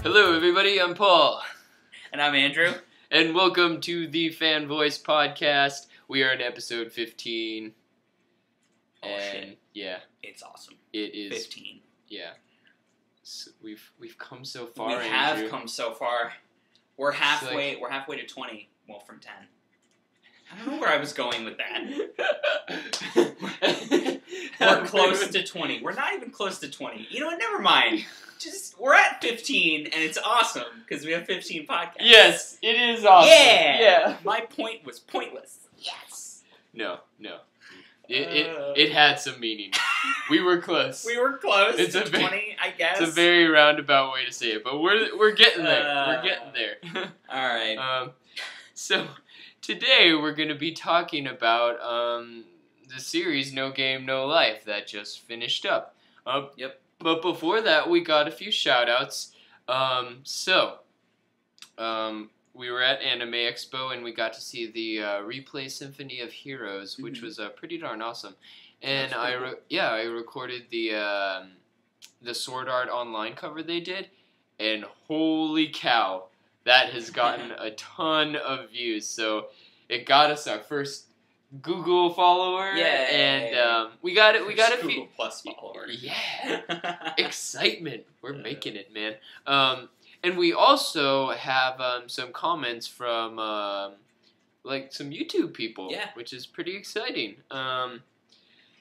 Hello, everybody. I'm Paul. And I'm Andrew. And welcome to the Fan Voice Podcast. We are at episode 15. Oh, and shit. Yeah, It's awesome. it is 15. Yeah. So we've come so far. We have Andrew. come so far. We're halfway. We're halfway to 20. Well, from 10. I don't know where I was going with that. We're close to 20. We're not even close to 20. You know what? Never mind. Just we're at 15, and it's awesome because we have 15 podcasts. Yes, it is awesome. Yeah. My point was pointless. Yes. No. It had some meaning. We were close. We were close It's to a 20, I guess. It's a very roundabout way to say it, but we're getting there. We're getting there. All right. So today we're going to be talking about the series No Game No Life that just finished up. Yep. But before that, we got a few shout-outs. We were at Anime Expo and we got to see the Replay Symphony of Heroes, which was pretty darn awesome. And I recorded the Sword Art Online cover they did, and holy cow, that has gotten a ton of views. So it got us our first Google follower, and we got a few Google Plus follower. Yeah, excitement. We're making it, man. And we also have some comments from some YouTube people, which is pretty exciting.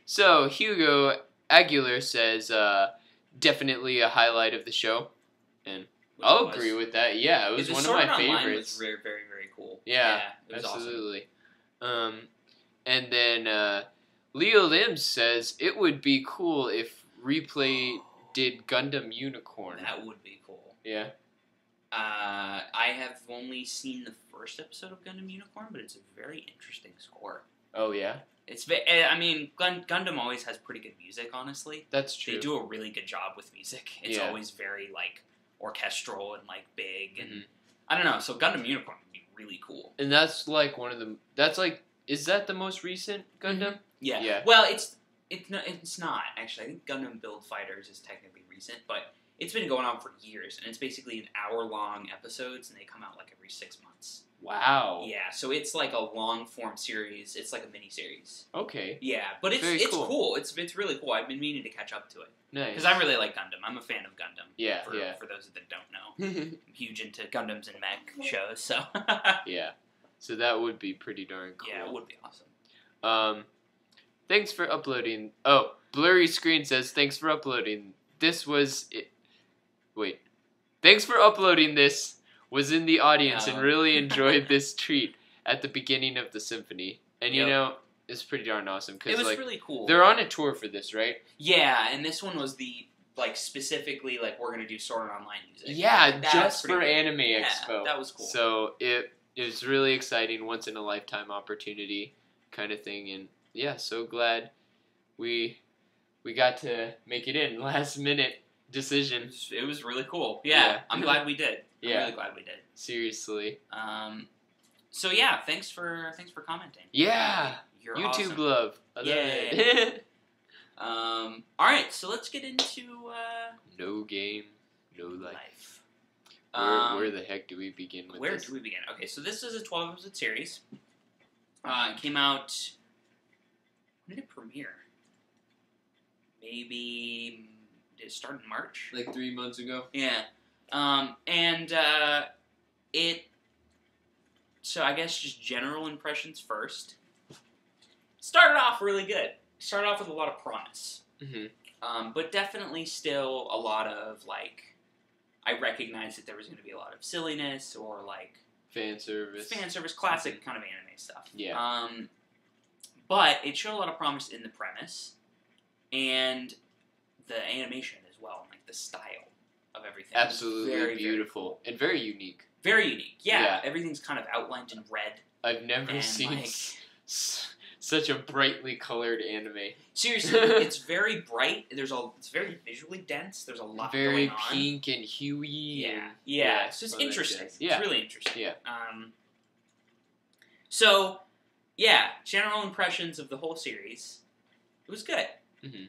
So Hugo Aguilar says definitely a highlight of the show, and I'll agree with that. Yeah, it was one of my favorites. Was very, very, very cool. Yeah, it was absolutely. Awesome. And then Leo Lim says it would be cool if Replay did Gundam Unicorn. That would be cool. Yeah. I have only seen the first episode of Gundam Unicorn, but it's a very interesting score. Oh yeah. Gundam always has pretty good music, honestly. That's true. They do a really good job with music. It's always very, orchestral and, big, and I don't know, so Gundam Unicorn would be really cool. And that's, is that the most recent Gundam? Yeah. Well, it's not, actually. I think Gundam Build Fighters is technically recent, but it's been going on for years, and it's basically an hour-long episodes, and they come out, every 6 months. Wow. Yeah, so it's a long-form series. It's like a mini-series. Okay. Yeah, but it's cool. It's really cool. I've been meaning to catch up to it. Nice. Because I really like Gundam. I'm a fan of Gundam. Yeah, For those that don't know. I'm huge into Gundams and mech shows, so... Yeah. So that would be pretty darn cool. Yeah, it would be awesome. Thanks for uploading... Oh, Blurry Screen says, thanks for uploading. This was... Thanks for uploading this. Was in the audience and really enjoyed this treat at the beginning of the symphony. And you know, it's pretty darn awesome. Cause, it was really cool. They're on a tour for this, right? Yeah, and this one was the, specifically, we're going to do Sword Art Online music. Yeah, just for Anime Expo. That was cool. So it was really exciting, once-in-a-lifetime opportunity kind of thing. And yeah, so glad we got to make it in last minute decision. It was really cool. Yeah. I'm glad we did. I'm really glad we did. Seriously. So yeah, thanks for commenting. Yeah. You're YouTube awesome. love. I love it. All right, so let's get into No Game, No Life. Where the heck do we begin with this? Where do we begin? Okay, so this is a 12-episode series. It came out... When did it premiere? Maybe... Did it start in March? 3 months ago? Yeah. So I guess just general impressions first. Started off really good. Started off with a lot of promise. Mm-hmm. But definitely still a lot of, I recognized that there was going to be a lot of silliness or, fan service, classic kind of anime stuff. Yeah. But it showed a lot of promise in the premise and the animation as well, the style of everything. Absolutely very, beautiful very cool. and very unique. Very unique. Yeah. Everything's kind of outlined in red. I've never seen such a brightly colored anime. Seriously, it's very bright. It's very visually dense. There's a lot going on. Very pink and huey. Yeah. So it's interesting. Yeah. It's really interesting. Yeah. So yeah, general impressions of the whole series. It was good. Mm-hmm.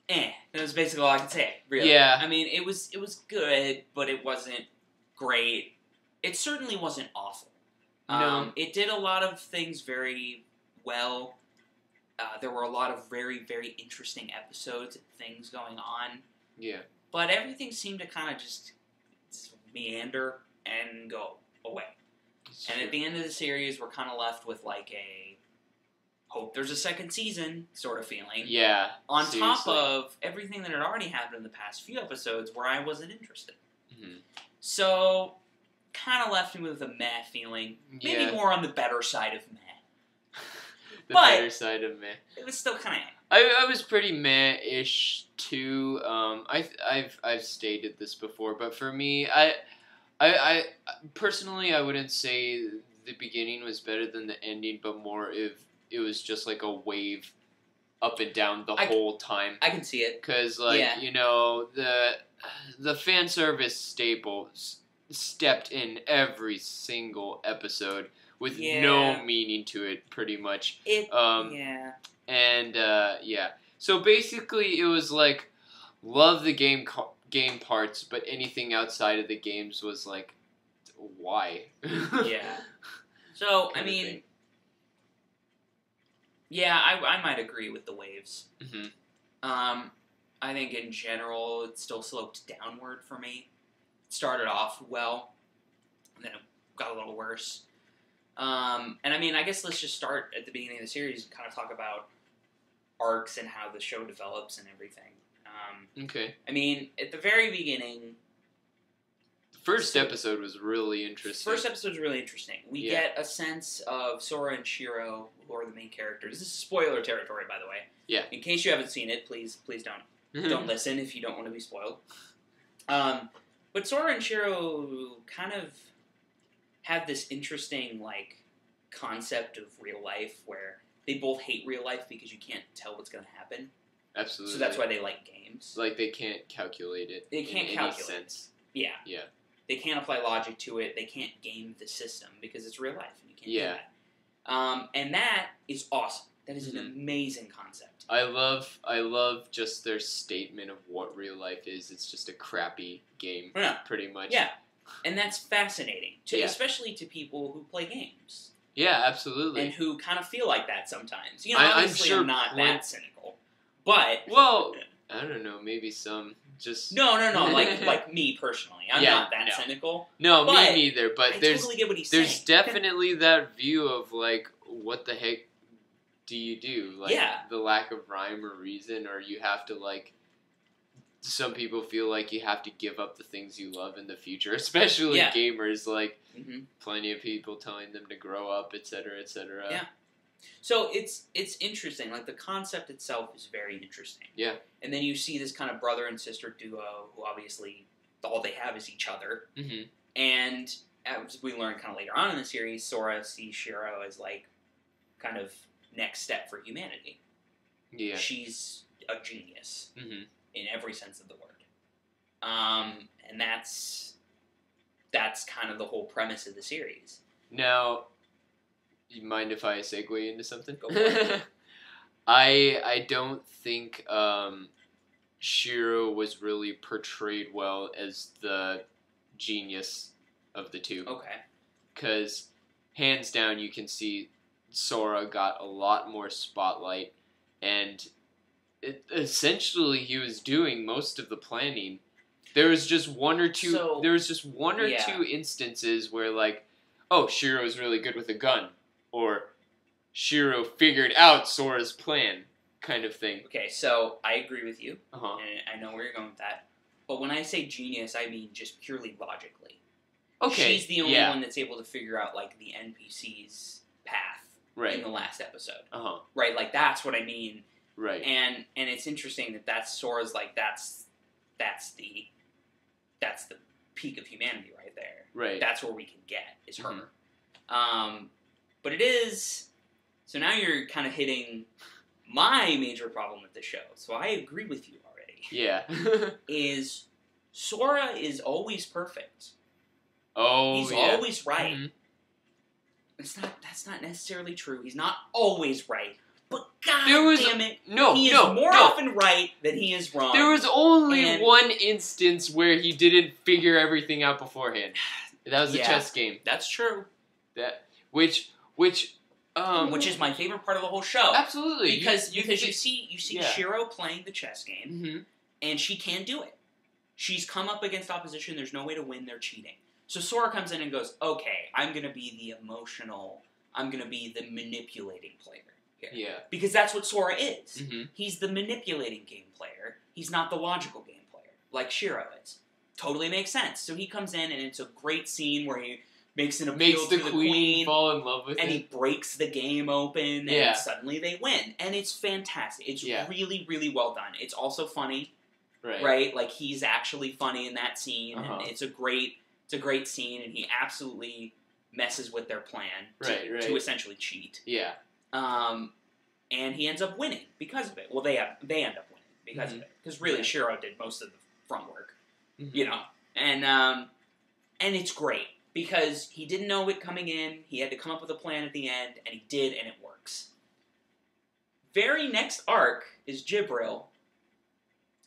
That was basically all I could say, really. Yeah. I mean, it was good, but it wasn't great. It certainly wasn't awful. No. It did a lot of things very well. There were a lot of very, very interesting episodes and things going on. Yeah. But everything seemed to kind of just meander and go away. And at the end of the series, we're kind of left with like a hope there's a second season sort of feeling. Yeah. On seriously. top of everything that had already happened in the past few episodes where I wasn't interested. Mm-hmm. So, kind of left me with a meh feeling. Maybe Yeah. more on the better side of meh. The But- better side of meh. It was still kind of I was pretty meh-ish too. I've stated this before, but for me, I personally I wouldn't say the beginning was better than the ending, but more if it was just like a wave up and down the whole time. I can see it. Because like Yeah. you know the fan service staples stepped in every single episode with Yeah. no meaning to it, pretty much. Yeah. And yeah, so basically it was like love the game parts, but anything outside of the games was like, why? Yeah. So, I Kind of mean, thing. yeah, I might agree with the waves. Mhm. I think in general it still sloped downward for me. It started off well, and then it got a little worse. And I mean, I guess let's just start at the beginning of the series and kind of talk about arcs and how the show develops and everything. Okay. I mean, at the very beginning, The first episode was really interesting. first episode is really interesting. We Yeah. get a sense of Sora and Shiro, who are the main characters. This is spoiler territory, by the way. Yeah. In case you haven't seen it, please don't listen if you don't want to be spoiled. But Sora and Shiro kind of have this interesting like concept of real life where they both hate real life because you can't tell what's going to happen. Absolutely. So that's why they like games. Like they can't calculate it. They can't in calculate any sense. Yeah. Yeah. They can't apply logic to it. They can't game the system because it's real life and you can't Yeah. do that. And that is awesome. That is an Mhm. amazing concept. I love just their statement of what real life is. It's just a crappy game, Yeah. pretty much. Yeah. And that's fascinating, Yeah. especially to people who play games. Yeah, absolutely. And who kind of feel like that sometimes. You know, I'm obviously sure I'm not plen- that cynical. But Well, I don't know. Maybe some just no, like me personally. I'm Yeah, not that no. cynical. no, but me neither. But I there's totally get what he's there's saying. definitely that view of like, what the heck do you do? Like Yeah. the lack of rhyme or reason, or you have to like. Some people feel like you have to give up the things you love in the future, especially Yeah. gamers. Like Mhm. plenty of people telling them to grow up, etc., etc. Yeah. So it's interesting. Like the concept itself is very interesting. Yeah. And then you see this kind of brother and sister duo who obviously all they have is each other. Mm-hmm. And as we learn kind of later on in the series, Sora sees Shiro as like kind of next step for humanity. Yeah. She's a genius Mm-hmm. in every sense of the word. And that's kind of the whole premise of the series. Now, you mind if I segue into something? Go for it. I don't think Shiro was really portrayed well as the genius of the two. Okay. Because, hands down, you can see Sora got a lot more spotlight, and essentially he was doing most of the planning. There was just one or two. So, there was just one or yeah. two instances where, like, oh, Shiro's really good with a gun, or Shiro figured out Sora's plan, kind of thing. Okay, so I agree with you, Uh huh. and I know where you're going with that. But when I say genius, I mean just purely logically. Okay. She's the only yeah. one that's able to figure out, like, the NPC's path in Right. the last episode. Uh huh. Right? Like, that's what I mean. Right. And it's interesting that that's Sora's, like, that's the peak of humanity right there. Right. That's where we can get, is her. Mhm. But it is... So now you're kind of hitting my major problem with the show. So I agree with you already. Yeah. Is Sora is always perfect. Oh, He's yeah. always right. Mhm. That's not necessarily true. He's not always right. But God damn it, he is more often right than he is wrong. There was only one instance where he didn't figure everything out beforehand. That was the chess game. That's true. Which is my favorite part of the whole show. Absolutely. Because you see Shiro playing the chess game, and she can't do it. She's come up against opposition. There's no way to win. They're cheating. So Sora comes in and goes, okay, I'm going to be the emotional, I'm going to be the manipulating player here. Yeah. Because that's what Sora is. He's the manipulating game player. He's not the logical game player, like Shiro is. Totally makes sense. So he comes in, and it's a great scene where he makes an appeal to the queen, fall in love with and he breaks the game open, and suddenly they win. And it's fantastic. It's really, really well done. It's also funny, right? Like, he's actually funny in that scene, and it's a great scene, and he absolutely messes with their plan to essentially cheat. Yeah. And he ends up winning because of it. Well, they end up winning because of it. Because really, Shiro did most of the front work, you know. And it's great because he didn't know it coming in. He had to come up with a plan at the end, and he did, and it works. Very next arc is Jibril.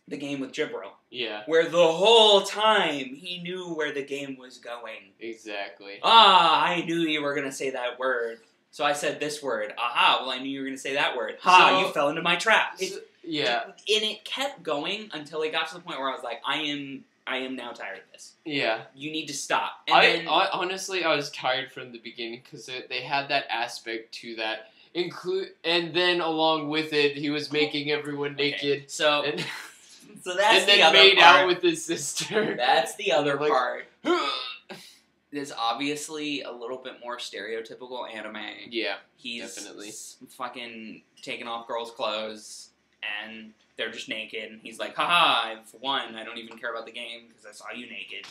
The game with Jibril. Yeah. Where the whole time he knew where the game was going. Exactly. I knew you were going to say that word. So I said this word. Aha, well, I knew you were going to say that word. Ha, you fell into my trap. And it kept going until it got to the point where I was like, I am now tired of this. Yeah. You need to stop. And honestly, I was tired from the beginning because they had that aspect to that. And then along with it, he was making everyone naked. So that's the other part. And then made out with his sister. That's the other part. There's obviously a little bit more stereotypical anime. Yeah, he's definitely fucking taking off girls' clothes, and they're just naked, and he's like, haha, I've won, I don't even care about the game, because I saw you naked.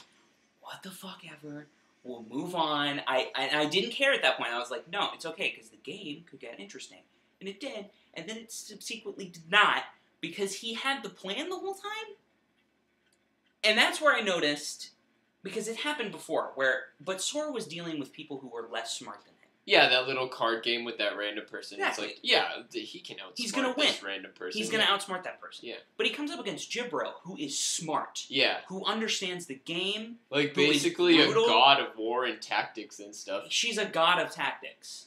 What the fuck ever. We'll move on. I didn't care at that point. I was like, no, it's okay, because the game could get interesting. And it did, and then it subsequently did not, because he had the plan the whole time. And that's where I noticed, because it happened before, but Sora was dealing with people who were less smart than him. Yeah, that little card game with that random person. Exactly. It's like, he can outsmart this random person. He's going to outsmart that person. Yeah. But he comes up against Jibril, who is smart. Yeah. Who understands the game. Like, basically a god of war and tactics and stuff. She's a god of tactics.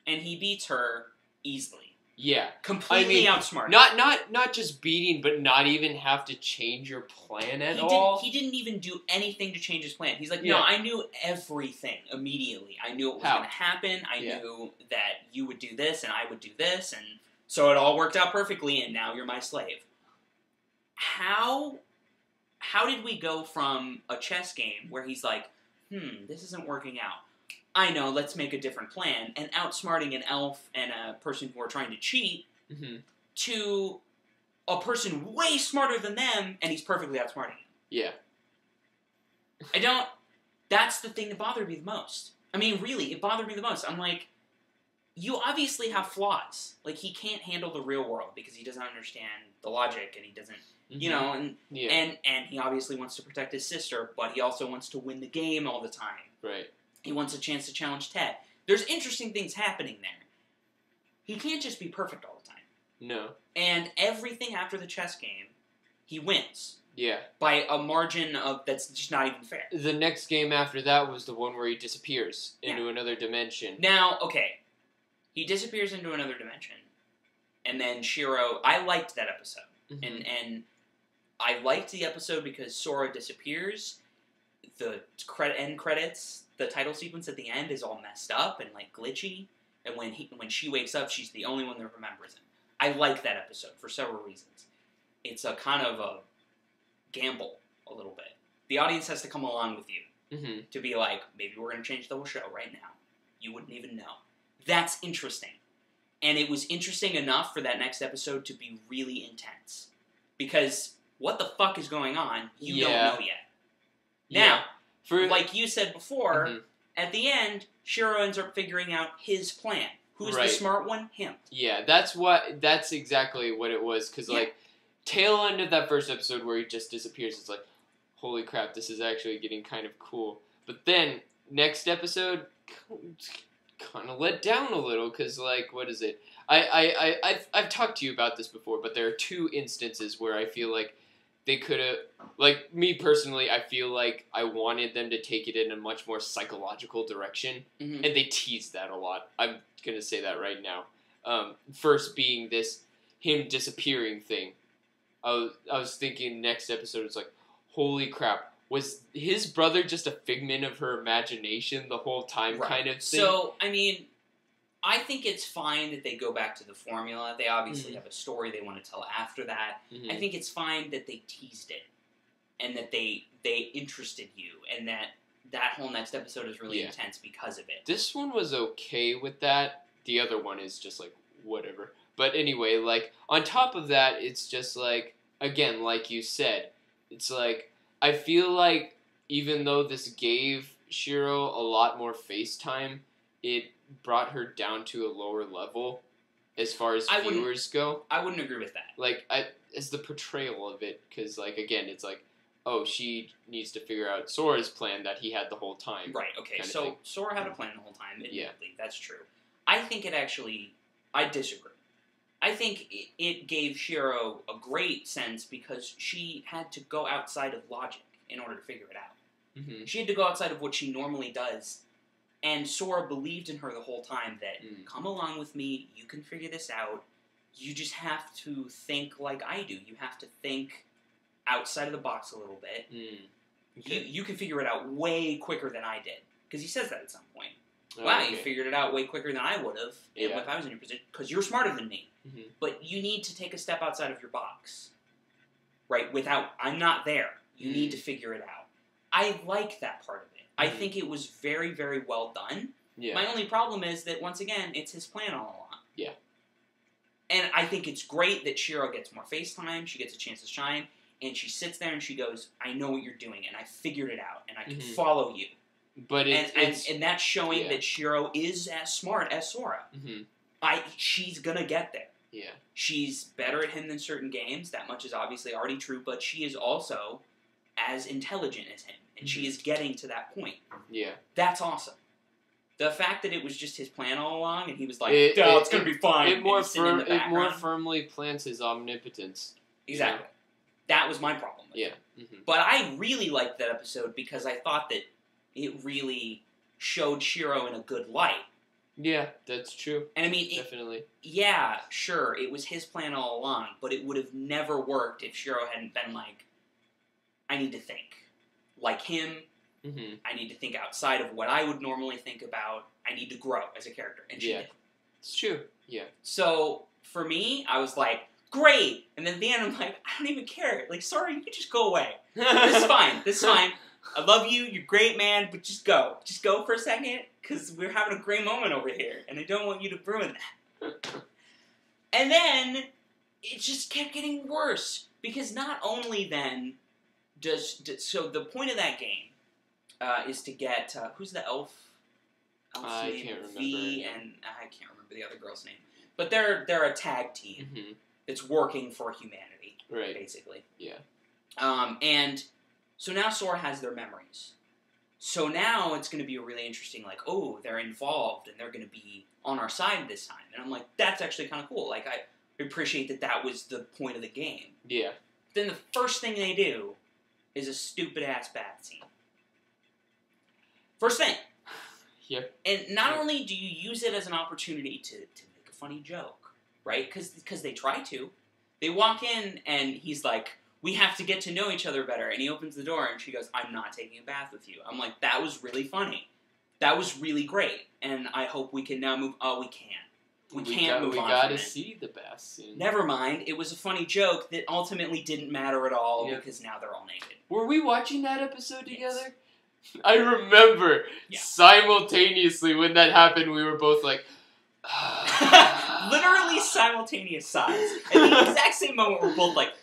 And he beats her easily. Yeah. Completely outsmarted. Not just beating, but not even have to change your plan at all. He didn't even do anything to change his plan. He's like, no, I knew everything immediately. I knew it was going to happen. I knew that you would do this, and I would do this, and so it all worked out perfectly, and now you're my slave. How did we go from a chess game where he's like, this isn't working out. I know, let's make a different plan, and outsmarting an elf and a person who are trying to cheat, to a person way smarter than them, and he's perfectly outsmarting him. Yeah. That's the thing that bothered me the most. I mean, really, it bothered me the most. I'm like, you obviously have flaws. Like, he can't handle the real world because he doesn't understand the logic, and he doesn't, you know, and he obviously wants to protect his sister, but he also wants to win the game all the time. Right. He wants a chance to challenge Ted. There's interesting things happening there. He can't just be perfect all the time. No. And everything after the chess game, he wins. Yeah. By a margin that's just not even fair. The next game after that was the one where he disappears into another dimension. Now, okay. He disappears into another dimension. And then Shiro... I liked that episode. And I liked the episode because Sora disappears. The end credits... The title sequence at the end is all messed up and, like, glitchy. And when she wakes up, she's the only one that remembers him. I like that episode for several reasons. It's a kind of a gamble, a little bit. The audience has to come along with you to be like, maybe we're going to change the whole show right now. You wouldn't even know. That's interesting. And it was interesting enough for that next episode to be really intense. Because what the fuck is going on, you don't know yet. Now... like you said before, at the end, Shiro ends up figuring out his plan. Who's the smart one? Him. Yeah, that's exactly what it was. Because, like, tail end of that first episode where he just disappears, it's like, holy crap, this is actually getting kind of cool. But then, next episode, kind of let down a little because, like, what is it? I've talked to you about this before, but there are two instances where I feel like they could have, like, me personally, I feel like I wanted them to take it in a much more psychological direction, Mm-hmm. and they teased that a lot. I'm gonna say that right now. First being him disappearing thing. I was thinking next episode it's like, holy crap, was his brother just a figment of her imagination the whole time, Right. kind of thing? So, I mean, I think it's fine that they go back to the formula. They obviously have a story they want to tell after that. Mm-hmm. I think it's fine that they teased it, and that they interested you, and that whole next episode is really intense because of it. This one was okay with that. The other one is just like, whatever. But anyway, like, on top of that, it's just like, again, like you said, it's like, I feel like even though this gave Shiro a lot more face time, it brought her down to a lower level as far as viewers go. I wouldn't agree with that. Like, as the portrayal of it, because, like, again, it's like, oh, she needs to figure out Sora's plan that he had the whole time. Right, okay, so Sora had a plan the whole time, admittedly, that's true. I think I disagree. I think it gave Shiro a great sense because she had to go outside of logic in order to figure it out. Mm-hmm. She had to go outside of what she normally does, and Sora believed in her the whole time that, come along with me, you can figure this out, you just have to think like I do. You have to think outside of the box a little bit. Okay. You can figure it out way quicker than I did. Because he says that at some point. Oh, wow, okay. you figured it out way quicker than I would have if I was in your position. Because you're smarter than me. Mm-hmm. But you need to take a step outside of your box. Right? I'm not there. You need to figure it out. I like that part of it. I think it was very, very well done. Yeah. My only problem is that, once again, it's his plan all along. Yeah. And I think it's great that Shiro gets more face time, she gets a chance to shine, and she sits there and she goes, I know what you're doing, and I figured it out, and I can follow you. But and that's showing that Shiro is as smart as Sora. Mm-hmm. She's gonna get there. Yeah. She's better at him than certain games, that much is obviously already true, but she is also as intelligent as him, and she is getting to that point. Yeah. That's awesome. The fact that it was just his plan all along, and he was like, it's going to be fine. It more firmly plants his omnipotence. Exactly. You know? That was my problem with it. Mm-hmm. But I really liked that episode because I thought that it really showed Shiro in a good light. Yeah, that's true. And I mean, definitely. Yeah, sure, it was his plan all along, but it would have never worked if Shiro hadn't been like, I need to think like him. Mm-hmm. I need to think outside of what I would normally think about. I need to grow as a character. And she did. It's true. Yeah. So, for me, I was like, great! And then at the end, I'm like, I don't even care. Like, sorry, you can just go away. This is fine. This is fine. I love you. You're great, man. But just go. Just go for a second, because we're having a great moment over here. And I don't want you to ruin that. And then, it just kept getting worse. Because not only then so the point of that game is to get, who's the elf? I can't remember. V, and I can't remember the other girl's name. But they're a tag team that's working for humanity, basically. Yeah. And so now Sora has their memories. So now it's going to be a really interesting, like, oh, they're involved, and they're going to be on our side this time. And I'm like, that's actually kind of cool. Like, I appreciate that was the point of the game. Yeah. Then the first thing they do is a stupid-ass bath scene. First thing. Yep. And not only do you use it as an opportunity to make a funny joke, right? Because they try to. They walk in, and he's like, we have to get to know each other better. And he opens the door, and she goes, I'm not taking a bath with you. I'm like, that was really funny. That was really great. And I hope we can now move... Oh, we can't. We can't move on. We gotta see the bath scene. Never mind. It was a funny joke that ultimately didn't matter at all because now they're all naked. Were we watching that episode together? I remember simultaneously when that happened, we were both like... Literally simultaneous sighs. At the exact same moment, we're both like,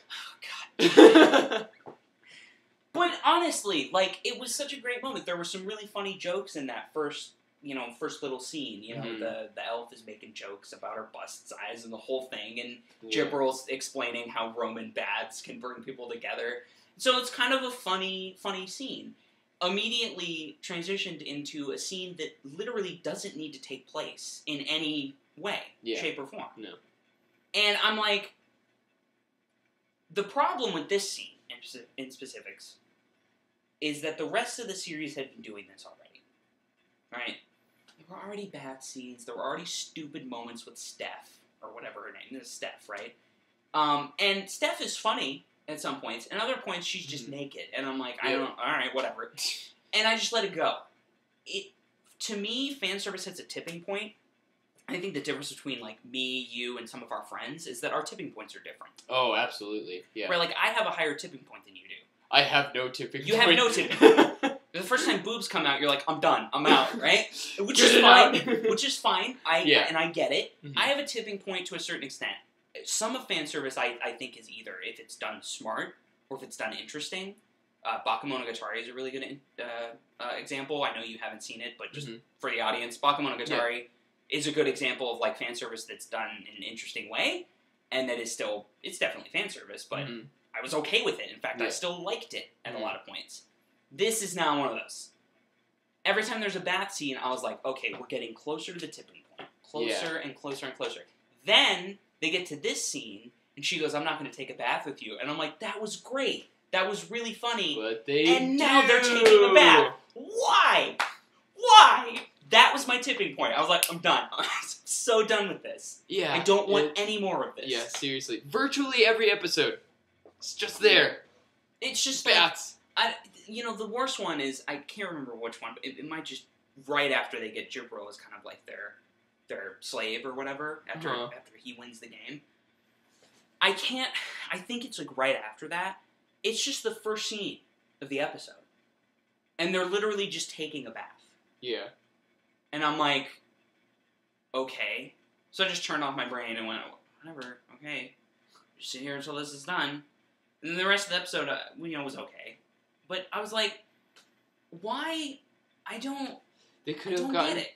oh, God. But honestly, like, it was such a great moment. There were some really funny jokes in that first little scene. You know, the elf is making jokes about her bust size and the whole thing, and Gibberel's explaining how Roman baths can bring people together. So it's kind of a funny scene. immediately transitioned into a scene that literally doesn't need to take place in any way, shape, or form. No. And I'm like, the problem with this scene, in specifics, is that the rest of the series had been doing this already. Right? There were already bath scenes, there were already stupid moments with Steph, or whatever her name is, Steph, right? And Steph is funny at some points, and other points she's just naked, and I'm like, alright, whatever. And I just let it go. To me, fan service hits a tipping point. I think the difference between, like, me, you, and some of our friends is that our tipping points are different. Oh, absolutely, yeah. Where, like, I have a higher tipping point than you do. I have no tipping point. You have no tipping point. The first time boobs come out, you're like, I'm done, I'm out, right? Which is fine. Which is fine, and I get it. Mm-hmm. I have a tipping point to a certain extent. Some of fan service, I think, is either if it's done smart or if it's done interesting. Bakemonogatari is a really good example. I know you haven't seen it, but just for the audience, Bakemonogatari is a good example of like fan service that's done in an interesting way, and that is still, it's definitely fan service, but I was okay with it. In fact, I still liked it at a lot of points. This is now one of those. Every time there's a bath scene, I was like, okay, we're getting closer to the tipping point. Closer and closer and closer. Then they get to this scene, and she goes, I'm not going to take a bath with you. And I'm like, that was great. That was really funny. But now they're taking a bath. Why? Why? That was my tipping point. I was like, I'm done. I'm so done with this. Yeah. I don't want any more of this. Yeah, seriously. Virtually every episode. It's just there. It's just baths. Like, the worst one is, I can't remember which one, but it might just, right after they get Jibro as kind of like their slave or whatever, after he wins the game. I think it's like right after that. It's just the first scene of the episode. And they're literally just taking a bath. Yeah. And I'm like, okay. So I just turned off my brain and went, whatever, okay. Just sit here until this is done. And then the rest of the episode, was okay. But I was like, why? They could have gotten it.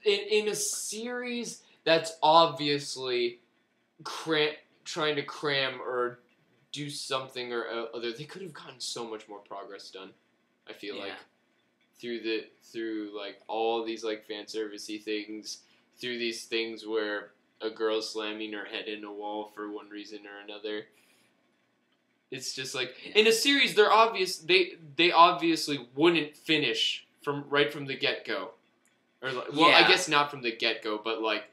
In a series that's obviously trying to cram or do something or other, they could have gotten so much more progress done. I feel like through like all these like fan servicey things, through these things where a girl's slamming her head in a wall for one reason or another. It's just like in a series, they obviously wouldn't finish right from the get go, or I guess not from the get go, but like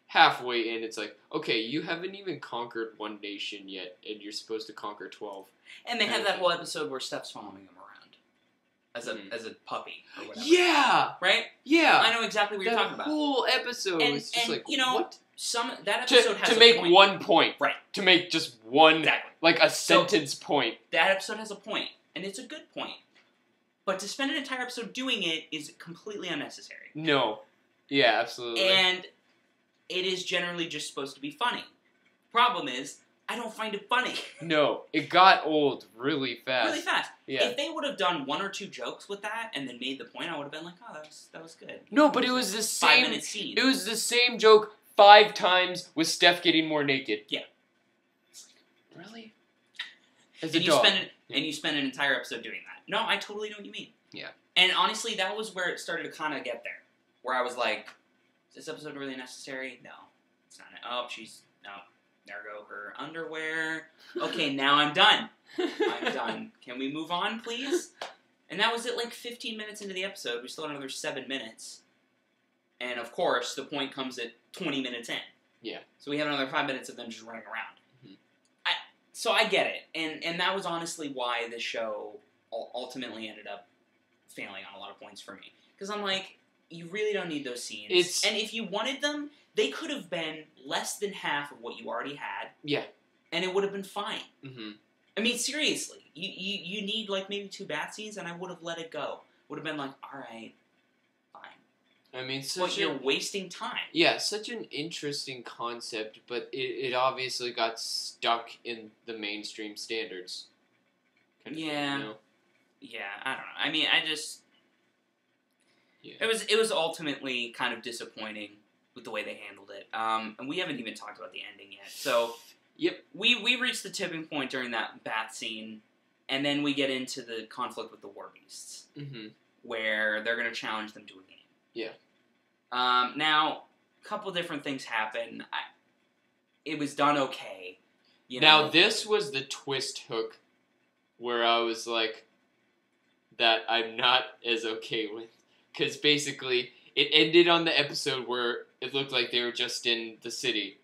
halfway in, it's like, okay, you haven't even conquered one nation yet, and you're supposed to conquer 12. And they have that whole episode where Steph's following him around as a puppy or whatever. Yeah, right. Yeah, I know exactly what you're talking about. That whole episode was just like, what? That episode has to make point. 1 point, right? To make just one, like a sentence point. That episode has a point, and it's a good point. But to spend an entire episode doing it is completely unnecessary. No. Yeah, absolutely. And it is generally just supposed to be funny. Problem is, I don't find it funny. No, it got old really fast. Really fast. Yeah. If they would have done 1 or 2 jokes with that and then made the point, I would have been like, oh, that was good. No, but it was the same 5-minute scene. It was the same joke 5 times with Steph getting more naked. Yeah. Really? And you spend an entire episode doing that. No, I totally know what you mean. Yeah. And honestly, that was where it started to kind of get there. Where I was like, is this episode really necessary? No. It's not. No. There go her underwear. Okay, now I'm done. I'm done. Can we move on, please? And that was it, like 15 minutes into the episode. We still had another 7 minutes. And of course, the point comes at 20 minutes in. Yeah. So we had another 5 minutes of them just running around. Mm-hmm. So I get it. And that was honestly why this show ultimately ended up failing on a lot of points for me. Because I'm like, you really don't need those scenes. And if you wanted them, they could have been less than half of what you already had. Yeah. And it would have been fine. Mm-hmm. I mean, seriously. You need, like, maybe 2 bath scenes, and I would have let it go. Would have been like, alright, fine. I mean, but you're wasting time. Yeah, such an interesting concept, but it obviously got stuck in the mainstream standards. Yeah. Yeah, I don't know. I mean, Yeah. It was ultimately kind of disappointing with the way they handled it. And we haven't even talked about the ending yet. So, yep, we reached the tipping point during that bath scene And then we get into the conflict with the War Beasts, where they're going to challenge them to a game. Yeah. Now, a couple different things happen. It was done okay. Now, this was the twist hook where I was like, that I'm not as okay with. Because basically, it ended on the episode where it looked like they were just in the city,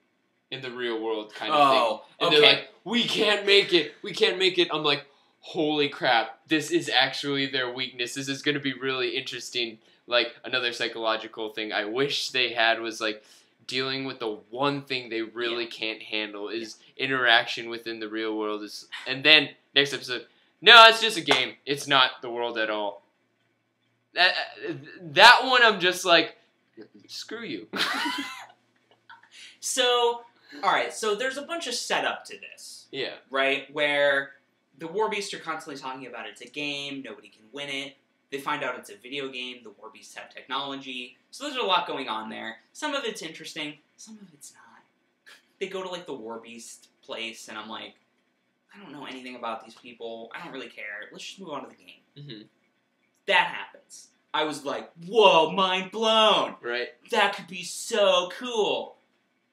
in the real world kind of thing. And they're like, we can't make it. We can't make it. I'm like, holy crap. This is actually their weakness. This is going to be really interesting. Like, another psychological thing I wish they had was, like, dealing with the one thing they really can't handle is interaction within the real world. And then, next episode, no, it's just a game. It's not the world at all. That one, I'm just like, screw you. So, alright, so there's a bunch of setup to this. Yeah. Right? Where the War Beasts are constantly talking about it's a game, nobody can win it. They find out it's a video game, the War Beasts have technology. So there's a lot going on there. Some of it's interesting, some of it's not. They go to, like, the War Beast place, and I'm like, I don't know anything about these people. I don't really care. Let's just move on to the game. That happens. I was like, whoa, mind blown. Right. That could be so cool.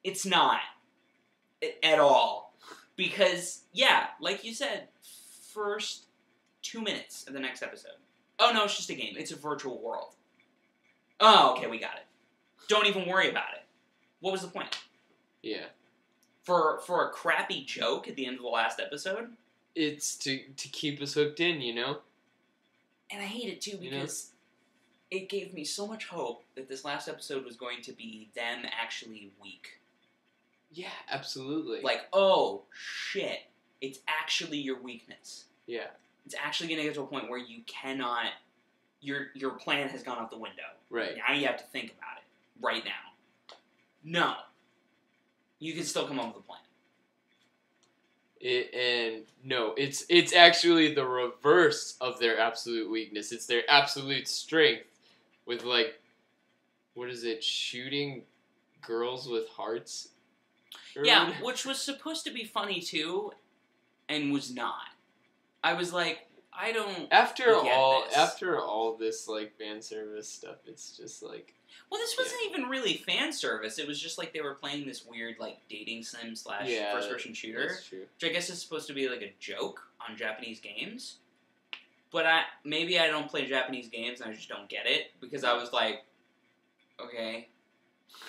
It's not. At all. Because, yeah, like you said, first 2 minutes of the next episode. Oh, no, it's just a game. It's a virtual world. Oh, okay, we got it. Don't even worry about it. What was the point? Yeah. For a crappy joke at the end of the last episode? It's to keep us hooked in, you know? And I hate it, too, because it gave me so much hope that this last episode was going to be them actually weak. Yeah, absolutely. Like, oh, shit. It's actually your weakness. Yeah. It's actually going to get to a point where you cannot... Your plan has gone out the window. Right. Now you have to think about it. Right now. No. You can still come up with a plan. It's actually the reverse of their absolute weakness. It's their absolute strength with, like, what is it, shooting girls with hearts? Yeah, which was supposed to be funny too, and was not. I was like, I don't After this. all this, like, fan service stuff, it's just like... Well, this wasn't even really fan service. It was just like they were playing this weird, like, dating sim / first-person shooter. That's true. Which I guess is supposed to be, like, a joke on Japanese games. But maybe I don't play Japanese games and I just don't get it. Because I was like, okay,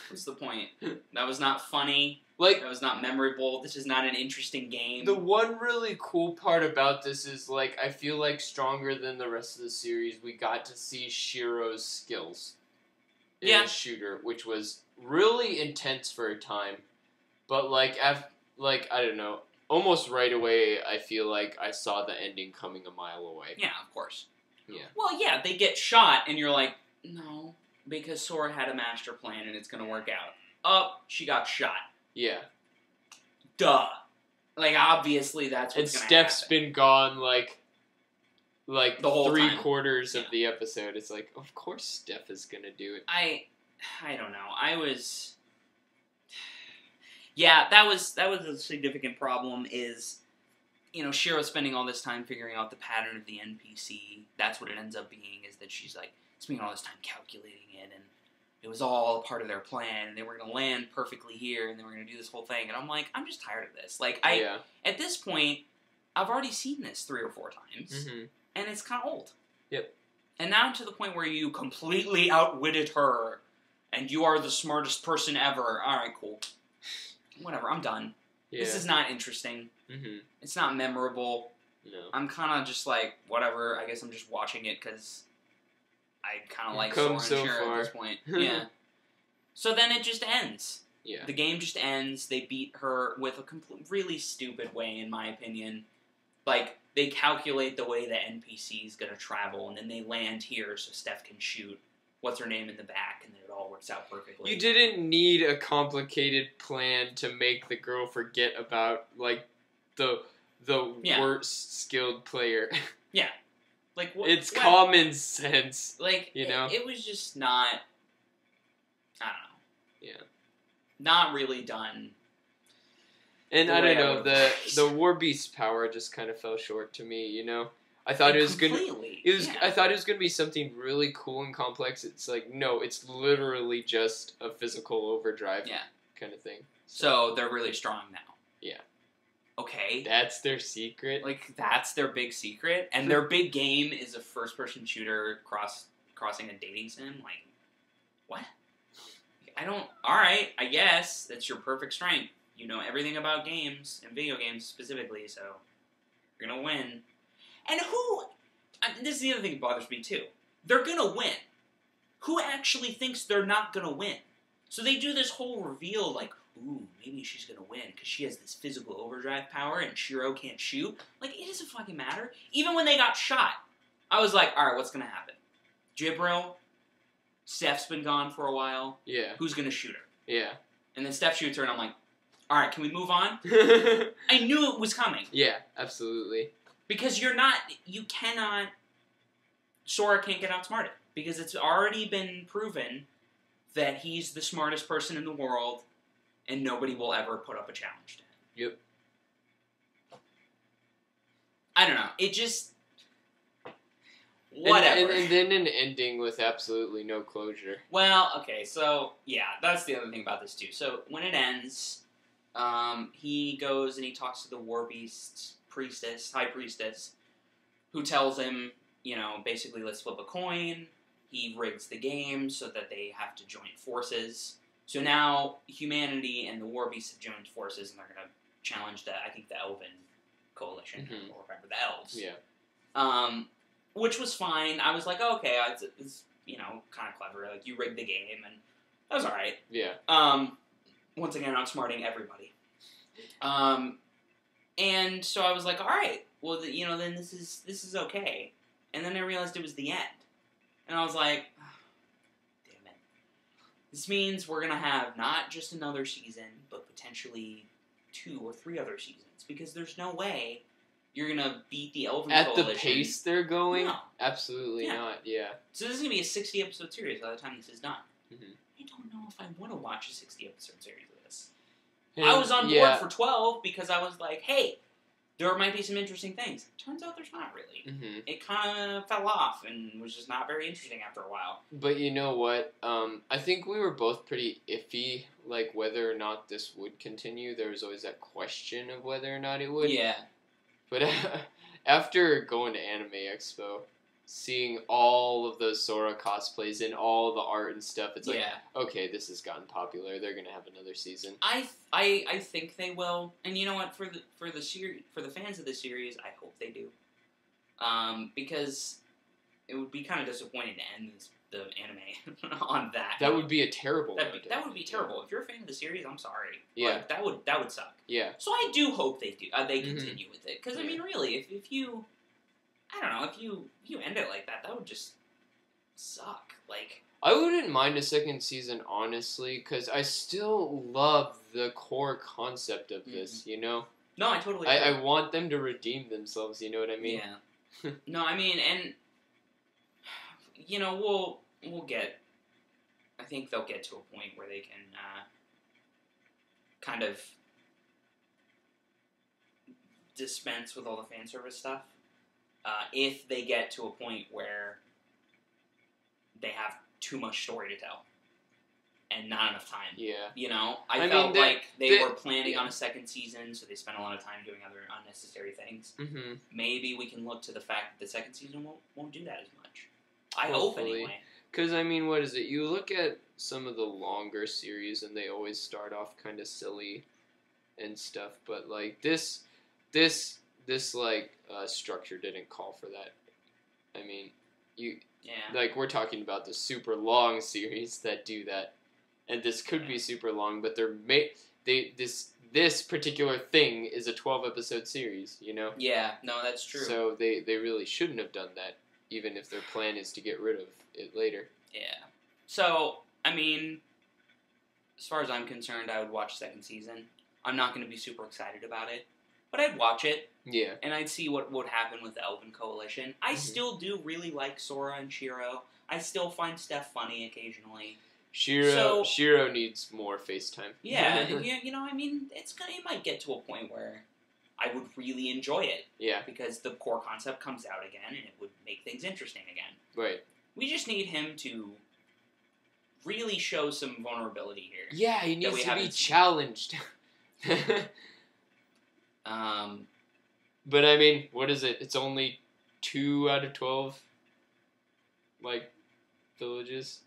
what's the point? That was not funny. Like, that was not memorable. This is not an interesting game. The one really cool part about this is, like, I feel like stronger than the rest of the series, we got to see Shiro's skills in a shooter, which was really intense for a time. But, like, I don't know, almost right away, I feel like I saw the ending coming a mile away. Yeah, of course. Yeah. Well, yeah, they get shot, and you're like, no, because Sora had a master plan, and it's going to work out. Oh, she got shot. Yeah. Duh. Like, obviously that's what's going to happen. And Steph's been gone, like the whole 3/4 of the episode. It's like, of course Steph is going to do it. I don't know. I was... Yeah, that was a significant problem is, you know, Shiro spending all this time figuring out the pattern of the NPC. That's what it ends up being, is that she's, like, spending all this time calculating it, and it was all part of their plan, and they were going to land perfectly here, and they were going to do this whole thing. And I'm like, I'm just tired of this. Like, at this point, I've already seen this 3 or 4 times, and it's kind of old. Yep. And now to the point where you completely outwitted her, and you are the smartest person ever. All right, cool. Whatever, I'm done. Yeah. This is not interesting. It's not memorable. No. I'm kind of just like, whatever, I guess I'm just watching it because I kind of like Sora and Shiro at this point. Yeah. So then it just ends. Yeah. The game just ends. They beat her with a really stupid way, in my opinion. Like, they calculate the way the NPC is going to travel, and then they land here so Steph can shoot what's-her-name in the back, and then it all works out perfectly. You didn't need a complicated plan to make the girl forget about, like, the worst skilled player. Yeah. Like, it's common sense. Like, you know? It was just not... I don't know. Yeah. Not really done. And the I way don't I know, would've the liked. War Beast power just kind of fell short to me, you know? I thought it was gonna Completely. Yeah. I thought it was gonna be something really cool and complex. It's like, no, it's literally just a physical overdrive Yeah. kind of thing. So they're really strong now. Yeah. Okay. That's their secret. Like, that's their big secret, and their big game is a first-person shooter crossing a dating sim. Like, what? I don't. All right, I guess that's your perfect strength. You know everything about games and video games specifically, so you're gonna win. And who? This is the other thing that bothers me too. They're gonna win. Who actually thinks they're not gonna win? So they do this whole reveal, like, ooh, maybe she's gonna win because she has this physical overdrive power and Shiro can't shoot. Like, it doesn't fucking matter. Even when they got shot, I was like, all right, what's gonna happen? Jibril, Steph's been gone for a while. Yeah. Who's gonna shoot her? Yeah. And then Steph shoots her, and I'm like, all right, can we move on? I knew it was coming Yeah, absolutely. because you cannot. Sora can't get outsmarted because it's already been proven that he's the smartest person in the world, and nobody will ever put up a challenge to him. Yep. I don't know. It just whatever. And then an ending with absolutely no closure. Well, okay, so yeah, that's the other thing about this too. So when it ends, he goes and he talks to the War Beast high priestess, who tells him, you know, basically let's flip a coin. He rigs the game so that they have to join forces. So now humanity and the War Beasts have joined forces, and they're going to challenge the Elven coalition, or whatever, the elves. Yeah. Which was fine. I was like, oh, okay, it's you know, kind of clever. Like, you rigged the game, and that was all right. Yeah. Once again, outsmarting everybody. And so I was like, all right, well, you know, then this is okay. And then I realized it was the end. And I was like, oh, damn it. This means we're going to have not just another season, but potentially 2 or 3 other seasons. Because there's no way you're going to beat the Elven Coalition. At the pace they're going? No. Absolutely not, yeah. So this is going to be a 60-episode series by the time this is done. Mm-hmm. I don't know if I want to watch a 60-episode series of this. And, I was on board for 12 because I was like, hey, there might be some interesting things. Turns out there's not really. Mm-hmm. It kind of fell off and was just not very interesting after a while. But you know what? I think we were both pretty iffy, like whether or not this would continue. There was always that question of whether or not it would. Yeah. But after going to Anime Expo, seeing all of those Sora cosplays and all the art and stuff, it's like, okay, this has gotten popular. They're gonna have another season. I think they will, and you know what? For the fans of the series, I hope they do, because it would be kind of disappointing to end the anime on that. That would be a terrible. That would be terrible. If you're a fan of the series, I'm sorry. Yeah, like, that would suck. Yeah. So I do hope they do. They continue with it, because I mean, really, if you, I don't know, if you end it like that, that would just suck. Like, I wouldn't mind a second season, honestly, because I still love the core concept of this, you know? No, I totally agree. I want them to redeem themselves, you know what I mean? Yeah. No, I mean, and, you know, we'll get, I think they'll get to a point where they can kind of dispense with all the fan service stuff. If they get to a point where they have too much story to tell and not enough time. Yeah. You know, I felt like they were planning on a second season, so they spent a lot of time doing other unnecessary things. Mm-hmm. Maybe we can look to the fact that the second season won't do that as much. I hope, anyway. Because, I mean, what is it? You look at some of the longer series, and they always start off kind of silly and stuff, but, like, this structure didn't call for that. I mean, like, we're talking about the super long series that do that, and this could be super long, but this particular thing is a 12-episode series, you know? Yeah, no, that's true. So they really shouldn't have done that, even if their plan is to get rid of it later. Yeah. So, I mean, as far as I'm concerned, I would watch second season. I'm not going to be super excited about it, but I'd watch it. Yeah. And I'd see what would happen with the Elven Coalition. I still do really like Sora and Shiro. I still find Steph funny occasionally. Shiro needs more FaceTime. Yeah, I mean, it might get to a point where I would really enjoy it. Yeah. Because the core concept comes out again, and it would make things interesting again. Right. We just need him to really show some vulnerability here. Yeah, he needs to be challenged. But I mean, what is it? It's only 2 out of 12, like, villages.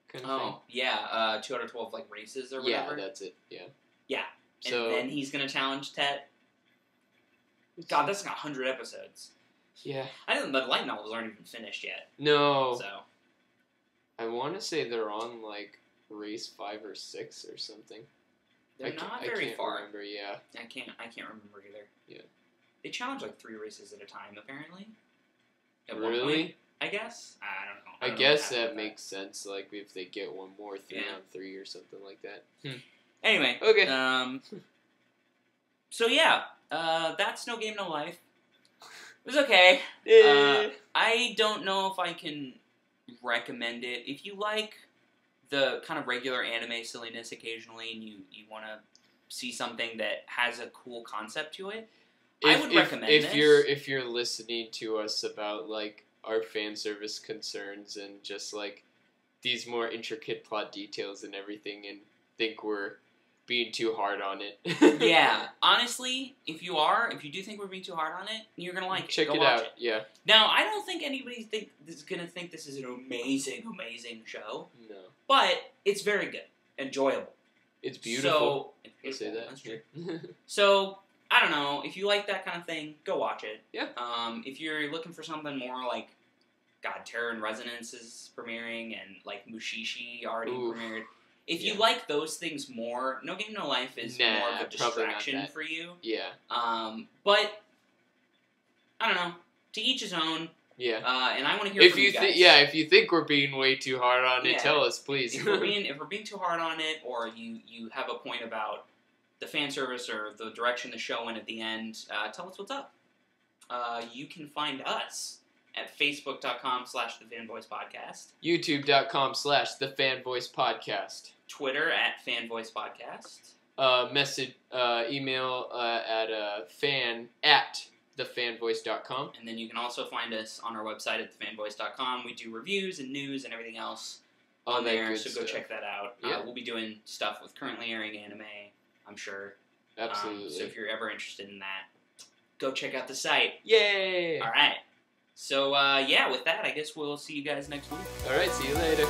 Kind of thing. Yeah, 2 out of 12 like races or whatever. Yeah, that's it. Yeah. Yeah, So, and then he's gonna challenge Tet. God, that's got 100 episodes. Yeah. I think the light novels aren't even finished yet. No. So. I want to say they're on like race 5 or 6 or something. They're not very far. I can't remember. Yeah. I can't remember either. Yeah. They challenge like 3 races at a time, apparently. At really? Point, I guess. I don't know. I guess that makes sense. Like if they get one more 3-on-3 or something like that. Anyway. Okay. So yeah, that's No Game No Life. It was okay. I don't know if I can recommend it. If you like the kind of regular anime silliness occasionally, and you want to see something that has a cool concept to it, I would recommend this. If you're listening to us about like our fan service concerns and just like these more intricate plot details and everything, and think we're being too hard on it. Yeah, honestly, if you do think we're being too hard on it, you're gonna like it. Check it watch out. Yeah. Now, I don't think anybody is gonna think this is an amazing show. No. But it's very good, enjoyable. It's beautiful. So, it's beautiful. Say that. That's true. So, I don't know, if you like that kind of thing, go watch it. Yeah. If you're looking for something more like, God, Terror and Resonance is premiering, and like Mushishi already premiered. If you like those things more, No Game No Life is more of a distraction for you. Yeah. But I don't know. To each his own. Yeah. And I want to hear from you guys. If you think we're being way too hard on it, tell us, please. If we're being too hard on it, or you have a point about the fan service or the direction the show went at the end, tell us what's up. You can find us at facebook.com/thefanvoicepodcast, youtube.com/thefanvoicepodcast, Twitter at fanvoicepodcast, email at fan@thefanvoice.com, and then you can also find us on our website at thefanvoice.com. We do reviews and news and everything else on there, so go check that out. Yeah. We'll be doing stuff with currently airing anime, I'm sure. Absolutely. So if you're ever interested in that, go check out the site. Yay! All right. So, with that, I guess we'll see you guys next week. All right, see you later.